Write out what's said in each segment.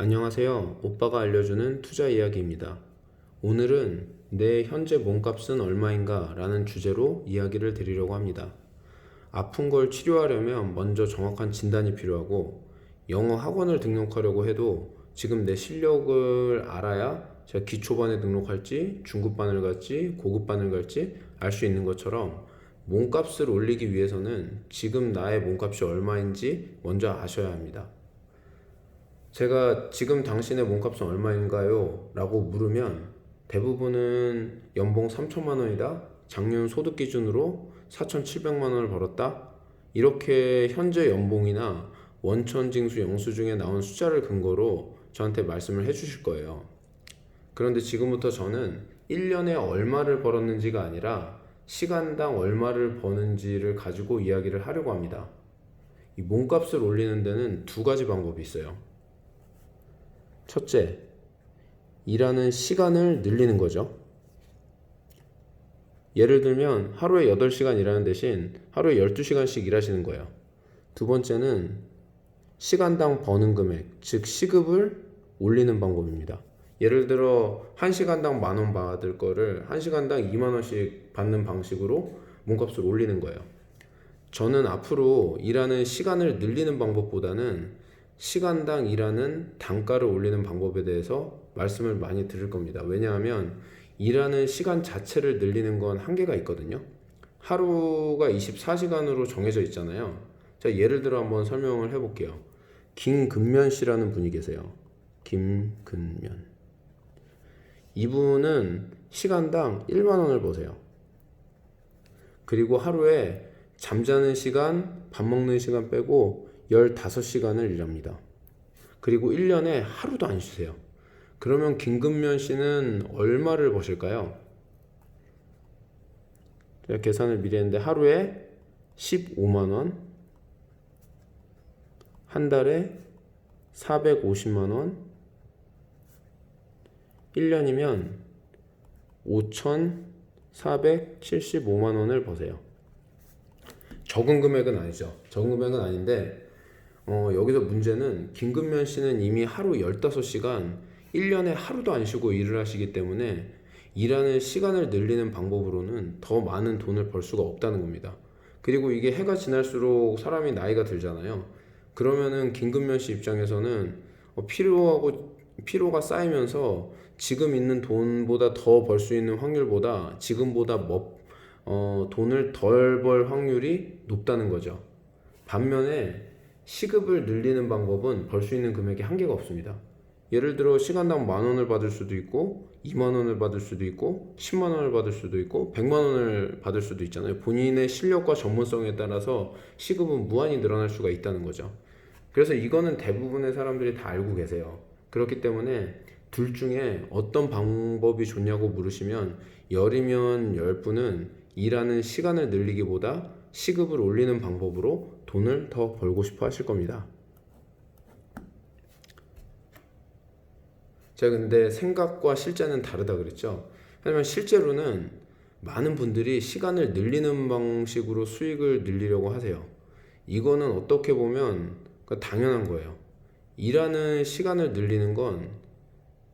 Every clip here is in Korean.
안녕하세요. 오빠가 알려주는 투자 이야기입니다. 오늘은 내 현재 몸값은 얼마인가 라는 주제로 이야기를 드리려고 합니다. 아픈 걸 치료하려면 먼저 정확한 진단이 필요하고, 영어 학원을 등록하려고 해도 지금 내 실력을 알아야 제가 기초반에 등록할지 중급반을 갈지 고급반을 갈지 알 수 있는 것처럼, 몸값을 올리기 위해서는 지금 나의 몸값이 얼마인지 먼저 아셔야 합니다. 제가 지금 당신의 몸값은 얼마인가요? 라고 물으면 대부분은 연봉 3천만 원이다. 작년 소득 기준으로 4,700만 원을 벌었다. 이렇게 현재 연봉이나 원천징수 영수증에 나온 숫자를 근거로 저한테 말씀을 해주실 거예요. 그런데 지금부터 저는 1년에 얼마를 벌었는지가 아니라 시간당 얼마를 버는지를 가지고 이야기를 하려고 합니다. 이 몸값을 올리는 데는 두 가지 방법이 있어요. 첫째, 일하는 시간을 늘리는 거죠. 예를 들면 하루에 8시간 일하는 대신 하루에 12시간씩 일하시는 거예요. 두 번째는 시간당 버는 금액, 즉 시급을 올리는 방법입니다. 예를 들어 1시간당 10,000원 받을 거를 1시간당 20,000원씩 받는 방식으로 몸값을 올리는 거예요. 저는 앞으로 일하는 시간을 늘리는 방법보다는 시간당 일하는 단가를 올리는 방법에 대해서 말씀을 많이 드릴 겁니다. 왜냐하면 일하는 시간 자체를 늘리는 건 한계가 있거든요. 하루가 24시간으로 정해져 있잖아요. 자, 예를 들어 한번 설명을 해볼게요. 김근면 씨라는 분이 계세요. 김근면. 이분은 시간당 1만 원을 버세요. 그리고 하루에 잠자는 시간, 밥 먹는 시간 빼고 15시간을 일합니다. 그리고 1년에 하루도 안 쉬세요. 그러면 김근면 씨는 얼마를 버실까요? 제가 계산을 미리 했는데 하루에 15만 원, 한 달에 450만 원, 1년이면 5,475만 원을 버세요. 적은 금액은 아니죠. 적은 금액은 아닌데 여기서 문제는 김근면 씨는 이미 하루 15시간 1년에 하루도 안 쉬고 일을 하시기 때문에 일하는 시간을 늘리는 방법으로는 더 많은 돈을 벌 수가 없다는 겁니다. 그리고 이게 해가 지날수록 사람이 나이가 들잖아요. 그러면은 김근면 씨 입장에서는 피로가 쌓이면서 지금 있는 돈보다 더 벌 수 있는 확률보다 지금보다 돈을 덜 벌 확률이 높다는 거죠. 반면에 시급을 늘리는 방법은 벌 수 있는 금액이 한계가 없습니다. 예를 들어 시간당 10,000원을 받을 수도 있고 20,000원을 받을 수도 있고 100,000원을 받을 수도 있고 100,000원을 받을 수도 있잖아요. 본인의 실력과 전문성에 따라서 시급은 무한히 늘어날 수가 있다는 거죠. 그래서 이거는 대부분의 사람들이 다 알고 계세요. 그렇기 때문에 둘 중에 어떤 방법이 좋냐고 물으시면 10이면 10분은 일하는 시간을 늘리기보다 시급을 올리는 방법으로 돈을 더 벌고 싶어 하실 겁니다. 제가 근데 생각과 실제는 다르다 그랬죠. 하지만 실제로는 많은 분들이 시간을 늘리는 방식으로 수익을 늘리려고 하세요. 이거는 어떻게 보면 당연한 거예요. 일하는 시간을 늘리는 건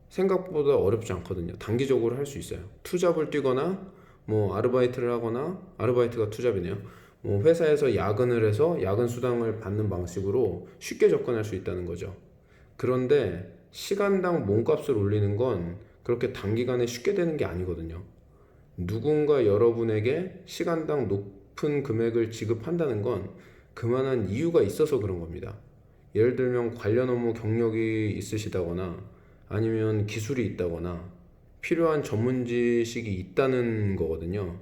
생각보다 어렵지 않거든요. 단기적으로 할 수 있어요. 투잡을 뛰거나 아르바이트를 하거나, 아르바이트가 투잡이네요. 회사에서 야근을 해서 야근 수당을 받는 방식으로 쉽게 접근할 수 있다는 거죠. 그런데 시간당 몸값을 올리는 건 그렇게 단기간에 쉽게 되는 게 아니거든요. 누군가 여러분에게 시간당 높은 금액을 지급한다는 건 그만한 이유가 있어서 그런 겁니다. 예를 들면 관련 업무 경력이 있으시다거나 아니면 기술이 있다거나 필요한 전문 지식이 있다는 거거든요.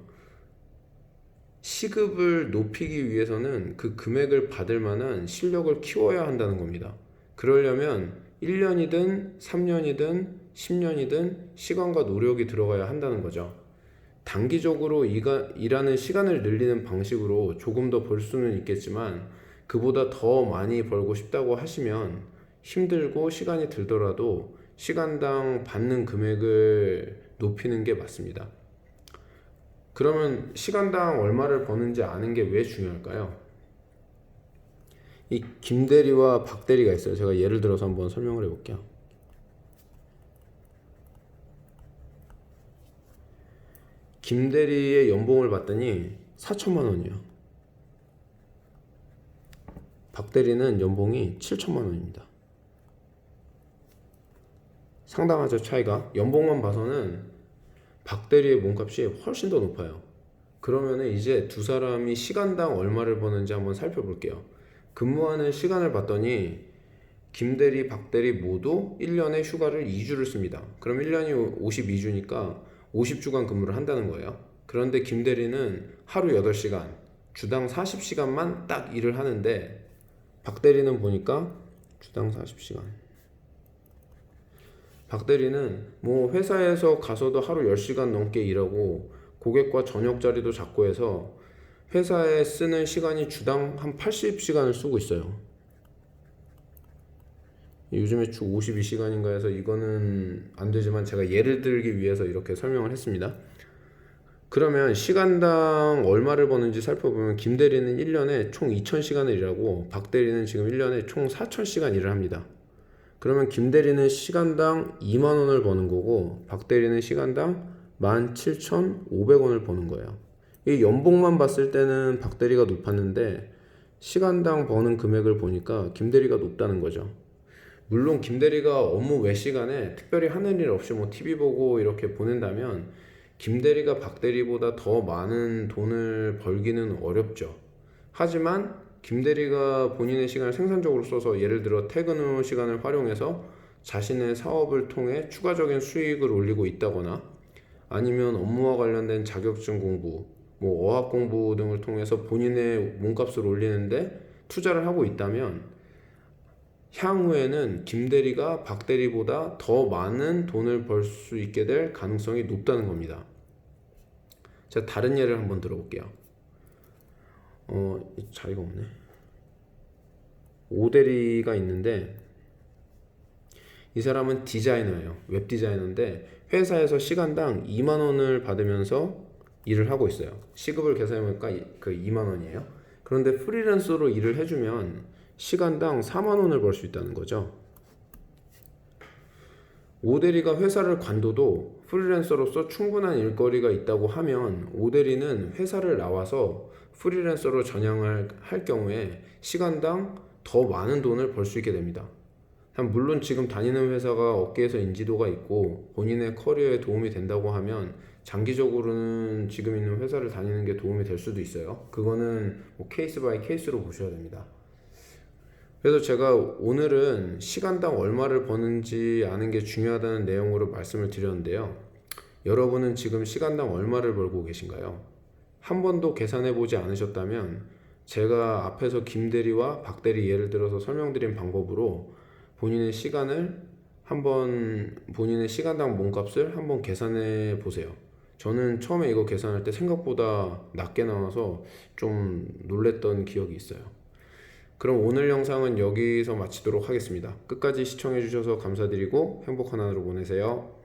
시급을 높이기 위해서는 그 금액을 받을 만한 실력을 키워야 한다는 겁니다. 그러려면 1년이든 3년이든 10년이든 시간과 노력이 들어가야 한다는 거죠. 단기적으로 일하는 시간을 늘리는 방식으로 조금 더 벌 수는 있겠지만 그보다 더 많이 벌고 싶다고 하시면 힘들고 시간이 들더라도 시간당 받는 금액을 높이는 게 맞습니다. 그러면 시간당 얼마를 버는지 아는 게 왜 중요할까요? 이 김대리와 박대리가 있어요. 제가 예를 들어서 한번 설명을 해볼게요. 김대리의 연봉을 봤더니 4천만 원이에요. 박대리는 연봉이 7천만 원입니다. 상당하죠, 차이가. 연봉만 봐서는 박대리의 몸값이 훨씬 더 높아요. 그러면은 이제 두 사람이 시간당 얼마를 버는지 한번 살펴볼게요. 근무하는 시간을 봤더니 김대리, 박대리 모두 1년에 휴가를 2주를 씁니다. 그럼 1년이 52주니까 50주간 근무를 한다는 거예요. 그런데 김대리는 하루 8시간, 주당 40시간만 딱 일을 하는데 박대리는 보니까 주당 40시간. 박대리는 뭐 회사에서 가서도 하루 10시간 넘게 일하고 고객과 저녁 자리도 잡고 해서 회사에 쓰는 시간이 주당 한 80시간을 쓰고 있어요. 요즘에 주 52시간인가 해서 이거는 안 되지만 제가 예를 들기 위해서 이렇게 설명을 했습니다. 그러면 시간당 얼마를 버는지 살펴보면 김대리는 1년에 총 2,000시간을 일하고 박대리는 지금 1년에 총 4,000시간 일을 합니다. 그러면 김대리는 시간당 2만 원을 버는 거고 박대리는 시간당 17,500원을 버는 거예요. 이 연봉만 봤을 때는 박대리가 높았는데 시간당 버는 금액을 보니까 김대리가 높다는 거죠. 물론 김대리가 업무 외 시간에 특별히 하는 일 없이 뭐 TV 보고 이렇게 보낸다면 김대리가 박대리보다 더 많은 돈을 벌기는 어렵죠. 하지만 김대리가 본인의 시간을 생산적으로 써서 예를 들어 퇴근 후 시간을 활용해서 자신의 사업을 통해 추가적인 수익을 올리고 있다거나 아니면 업무와 관련된 자격증 공부, 뭐 어학 공부 등을 통해서 본인의 몸값을 올리는데 투자를 하고 있다면 향후에는 김대리가 박대리보다 더 많은 돈을 벌 수 있게 될 가능성이 높다는 겁니다. 제가 다른 예를 한번 들어볼게요. 자리가 없네. 오대리가 있는데 이 사람은 디자이너예요. 웹 디자이너인데 회사에서 시간당 2만 원을 받으면서 일을 하고 있어요. 시급을 계산해보니까 그 2만 원이에요. 그런데 프리랜서로 일을 해주면 시간당 4만 원을 벌 수 있다는 거죠. 오대리가 회사를 관둬도 프리랜서로서 충분한 일거리가 있다고 하면 오대리는 회사를 나와서 프리랜서로 전향을 할 경우에 시간당 더 많은 돈을 벌 수 있게 됩니다. 물론 지금 다니는 회사가 업계에서 인지도가 있고 본인의 커리어에 도움이 된다고 하면 장기적으로는 지금 있는 회사를 다니는 게 도움이 될 수도 있어요. 그거는 뭐 케이스 바이 케이스로 보셔야 됩니다. 그래서 제가 오늘은 시간당 얼마를 버는지 아는 게 중요하다는 내용으로 말씀을 드렸는데요. 여러분은 지금 시간당 얼마를 벌고 계신가요? 한 번도 계산해 보지 않으셨다면 제가 앞에서 김대리와 박대리 예를 들어서 설명드린 방법으로 본인의 시간당 몸값을 한번 계산해 보세요. 저는 처음에 이거 계산할 때 생각보다 낮게 나와서 좀 놀랬던 기억이 있어요. 그럼 오늘 영상은 여기서 마치도록 하겠습니다. 끝까지 시청해 주셔서 감사드리고 행복한 하루 보내세요.